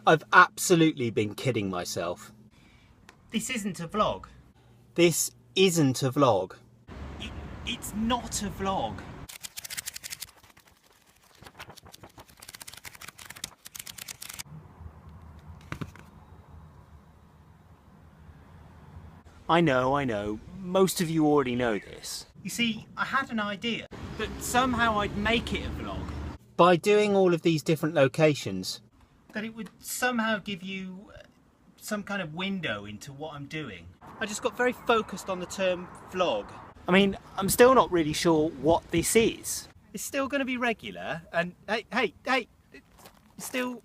I've absolutely been kidding myself. This isn't a vlog. This isn't a vlog. It's not a vlog. I know. Most of you already know this. You see, I had an idea that somehow I'd make it a vlog. By doing all of these different locations. That it would somehow give you some kind of window into what I'm doing. I just got very focused on the term vlog. I mean, I'm still not really sure what this is. It's still going to be regular, and hey, it's still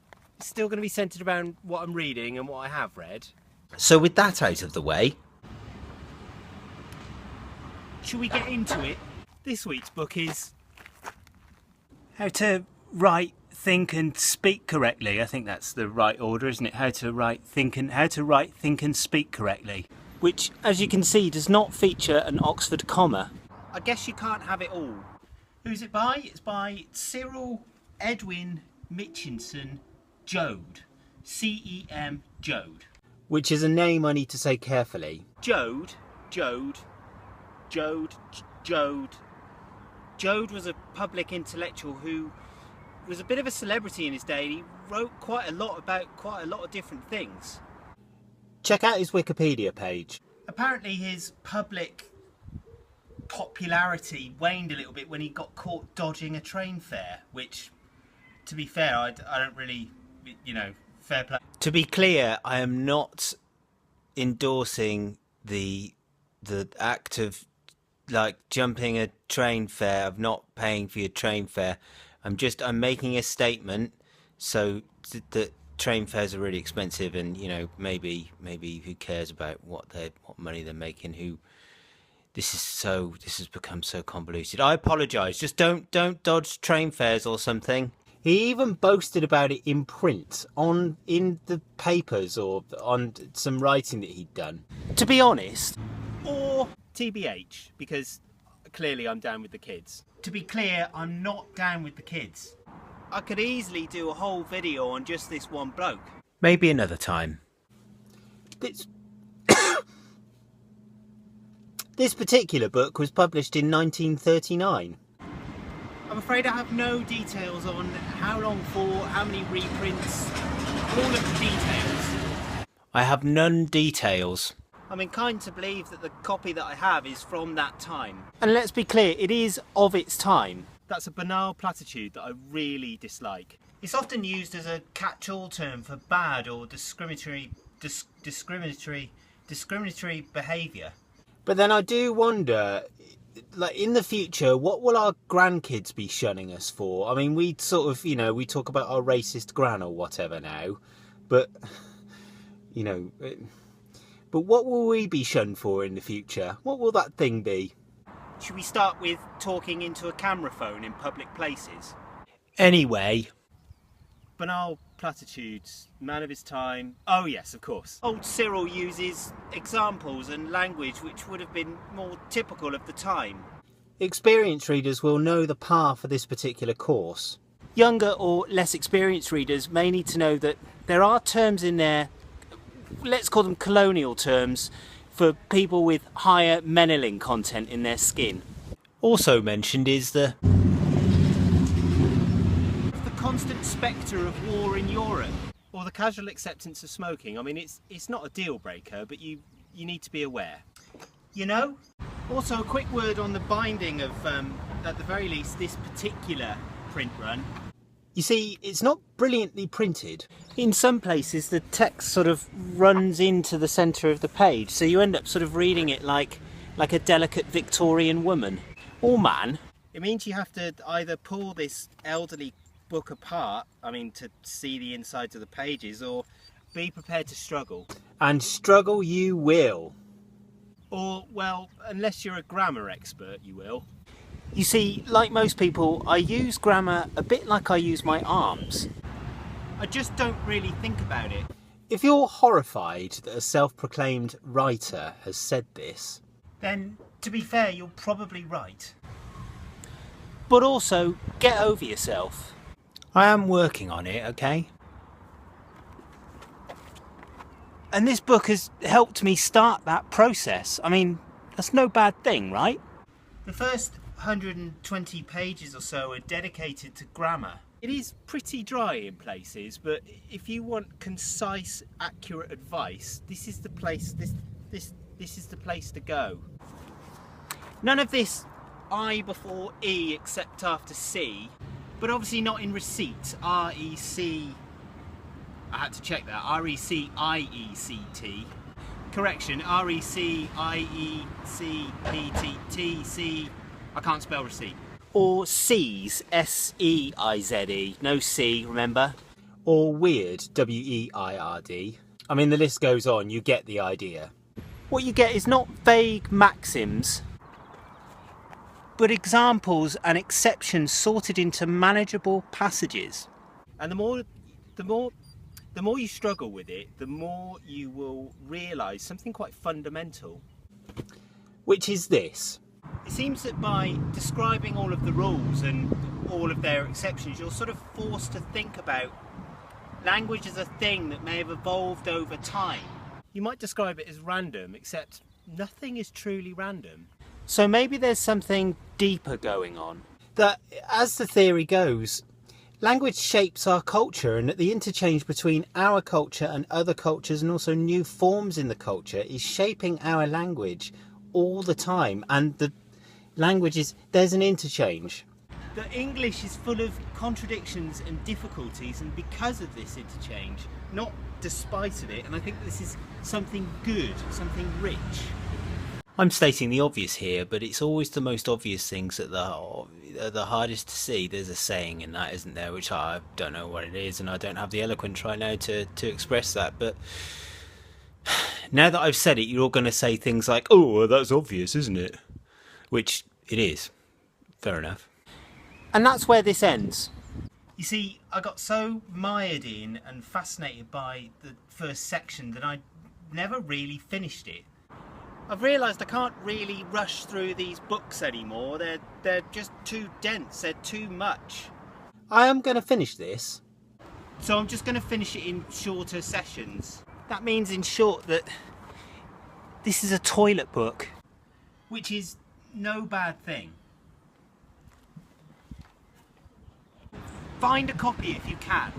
going to be centered around what I'm reading and what I have read. So with that out of the way, should we get into it? This week's book is How to Write, Think and Speak Correctly. I think that's the right order, isn't it? How to write, think and speak correctly. which, as you can see, does not feature an Oxford comma. I guess you can't have it all. Who's it by? It's by Cyril Edwin Mitchinson Joad. C-E-M Joad. Which is a name I need to say carefully. Joad was a public intellectual who was a bit of a celebrity in his day. He wrote quite a lot about quite a lot of different things. Check out his Wikipedia page. Apparently his public popularity waned a little bit when he got caught dodging a train fare, which, to be fair, I don't really, fair play. To be clear, I am not endorsing the act of like jumping a train fare, of not paying for your train fare. I'm making a statement so that train fares are really expensive, and maybe who cares about what money they're making. This has become so convoluted. I apologise. Just don't dodge train fares or something. He even boasted about it in print, in the papers, or on some writing that he'd done. To be honest, Or TBH, because clearly I'm down with the kids. To be clear, I'm not down with the kids. I could easily do a whole video on just this one bloke. maybe another time. This particular book was published in 1939. I'm afraid I have no details on how long for, how many reprints, all of the details. I have none details. I'm inclined to believe that the copy that I have is from that time. And let's be clear, it is of its time. That's a banal platitude that I really dislike. It's often used as a catch-all term for bad or discriminatory behaviour. But then I do wonder, like, in the future, what will our grandkids be shunning us for? I mean, we sort of, we talk about our racist gran or whatever now, but, but what will we be shunned for in the future? What will that thing be? Should we start with talking into a camera phone in public places? Anyway. Banal platitudes, man of his time. Oh yes, of course. Old Cyril uses examples and language which would have been more typical of the time. Experienced readers will know the path for this particular course. Younger or less experienced readers may need to know that there are terms in there, let's call them colonial terms, for people with higher melanin content in their skin. Also mentioned is the constant spectre of war in Europe, or the casual acceptance of smoking. I mean, it's not a deal breaker, but you need to be aware. Also, a quick word on the binding of, at the very least, this particular print run. You see, it's not brilliantly printed. In some places, the text sort of runs into the centre of the page, so you end up sort of reading it like a delicate Victorian woman or man. It means you have to either pull this elderly book apart, to see the insides of the pages, or be prepared to struggle. And struggle you will. Or, well, unless you're a grammar expert, you will. You see, like most people, I use grammar a bit like I use my arms. I just don't really think about it. If you're horrified that a self-proclaimed writer has said this, then, to be fair, you're probably right. But also, get over yourself. I am working on it, okay? And this book has helped me start that process. I mean, that's no bad thing, right? The first 120 pages or so are dedicated to grammar. It is pretty dry in places, but if you want concise, accurate advice, this is the place. This is the place to go. None of this I before E except after C, but obviously not in receipt. R-E-C. I had to check that. R-E-C-I-E-C-T. Correction. R-E-C-I-E-C-P-T-T-C. I can't spell receipt. Or C's, S-E-I-Z-E, no C, remember? Or weird, W-E-I-R-D. I mean, the list goes on, you get the idea. What you get is not vague maxims, but examples and exceptions sorted into manageable passages. And the more you struggle with it, the more you will realise something quite fundamental. Which is this. It seems that by describing all of the rules and all of their exceptions, you're sort of forced to think about language as a thing that may have evolved over time. You might describe it as random, except nothing is truly random. So maybe there's something deeper going on. That, as the theory goes, language shapes our culture, and that the interchange between our culture and other cultures and also new forms in the culture is shaping our language all the time, and the languages, there's an interchange. The English is full of contradictions and difficulties, and because of this interchange, not despite of it, and I think this is something good, something rich. I'm stating the obvious here, but it's always the most obvious things that are the hardest to see. There's a saying in that, isn't there, which I don't know what it is, and I don't have the eloquence right now to express that, but now that I've said it, you're all going to say things like, oh, well, that's obvious, isn't it? Which it is. Fair enough. And that's where this ends. You see, I got so mired in and fascinated by the first section that I never really finished it. I've realised I can't really rush through these books anymore. They're just too dense, they're too much. I am going to finish this. So I'm just going to finish it in shorter sessions. That means, in short, that this is a toilet book. Which is no bad thing. Find a copy if you can.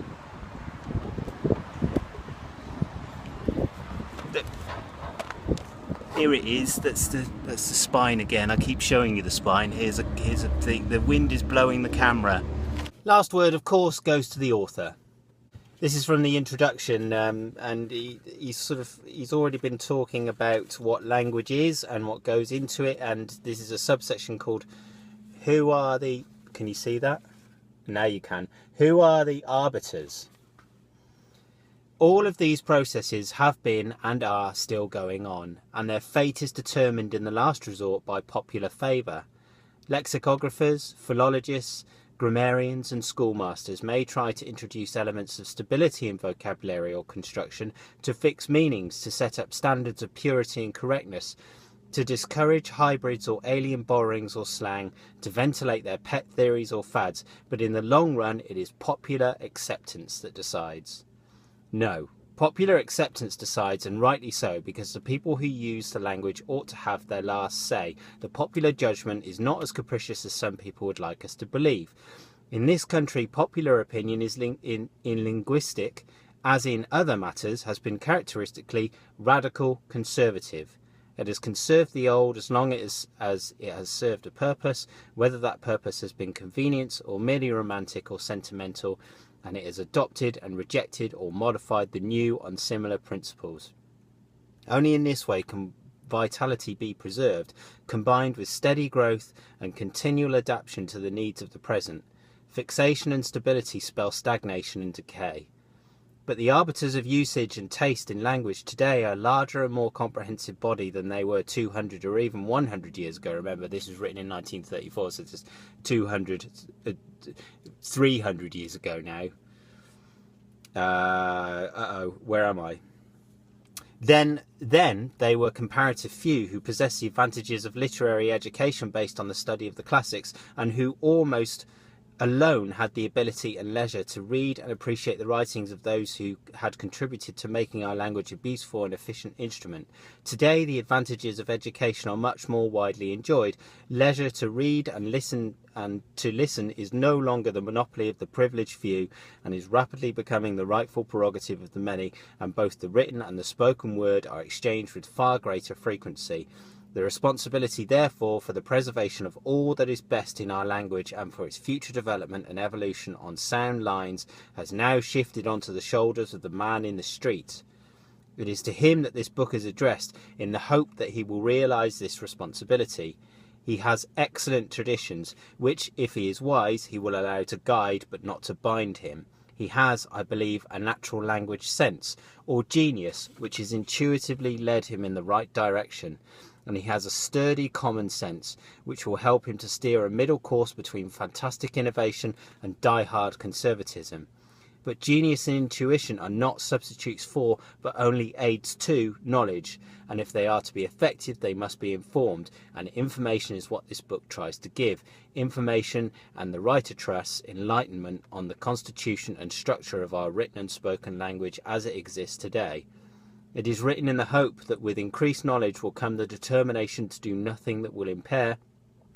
Here it is. That's the spine again. I keep showing you the spine. Here's a thing. The wind is blowing the camera. Last word, of course, goes to the author. This is from the introduction, and he's already been talking about what language is and what goes into it, and this is a subsection called "Who are the?" Can you see that? Now you can. Who are the arbiters? All of these processes have been and are still going on, and their fate is determined in the last resort by popular favour. Lexicographers, philologists, grammarians and schoolmasters may try to introduce elements of stability in vocabulary or construction, to fix meanings, to set up standards of purity and correctness, to discourage hybrids or alien borrowings or slang, to ventilate their pet theories or fads, but in the long run it is popular acceptance that decides. No, popular acceptance decides, and rightly so, because the people who use the language ought to have their last say. The popular judgment is not as capricious as some people would like us to believe. In this country, popular opinion is in linguistic, as in other matters, has been characteristically radical conservative. It has conserved the old as long as it has served a purpose, whether that purpose has been convenience or merely romantic or sentimental, and it has adopted and rejected or modified the new on similar principles. Only in this way can vitality be preserved, combined with steady growth and continual adaptation to the needs of the present. Fixation and stability spell stagnation and decay. But the arbiters of usage and taste in language today are a larger and more comprehensive body than they were 200 or even 100 years ago. Remember, this was written in 1934, so it's 300 years ago now. Where am I? Then they were comparative few who possessed the advantages of literary education based on the study of the classics, and who almost alone had the ability and leisure to read and appreciate the writings of those who had contributed to making our language a beautiful and efficient instrument. Today, the advantages of education are much more widely enjoyed. Leisure to read and to listen is no longer the monopoly of the privileged few and is rapidly becoming the rightful prerogative of the many, and both the written and the spoken word are exchanged with far greater frequency. The responsibility, therefore, for the preservation of all that is best in our language and for its future development and evolution on sound lines has now shifted onto the shoulders of the man in the street. It is to him that this book is addressed, in the hope that he will realise this responsibility. He has excellent traditions, which, if he is wise, he will allow to guide but not to bind him. He has, I believe, a natural language sense, or genius, which has intuitively led him in the right direction. And he has a sturdy common sense which will help him to steer a middle course between fantastic innovation and die-hard conservatism. But genius and intuition are not substitutes for, but only aids to, knowledge, and if they are to be effective they must be informed, and information is what this book tries to give. Information, and the writer trusts enlightenment on the constitution and structure of our written and spoken language as it exists today. It is written in the hope that with increased knowledge will come the determination to do nothing that will impair,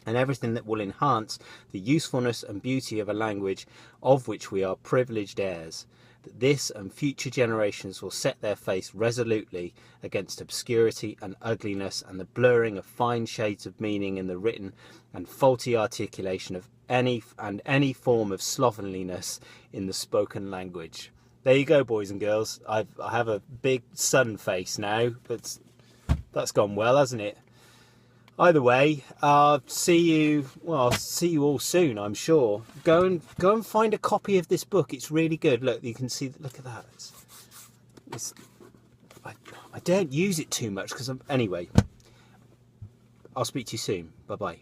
and everything that will enhance the usefulness and beauty of a language of which we are privileged heirs, that this and future generations will set their face resolutely against obscurity and ugliness and the blurring of fine shades of meaning in the written and faulty articulation of any form of slovenliness in the spoken language. There you go, boys and girls. I have a big sun face now, but that's gone well, hasn't it? Either way, I'll see you all soon, I'm sure. Go and find a copy of this book. It's really good. Look, you can see. Look at that. I don't use it too much because anyway. I'll speak to you soon. Bye bye.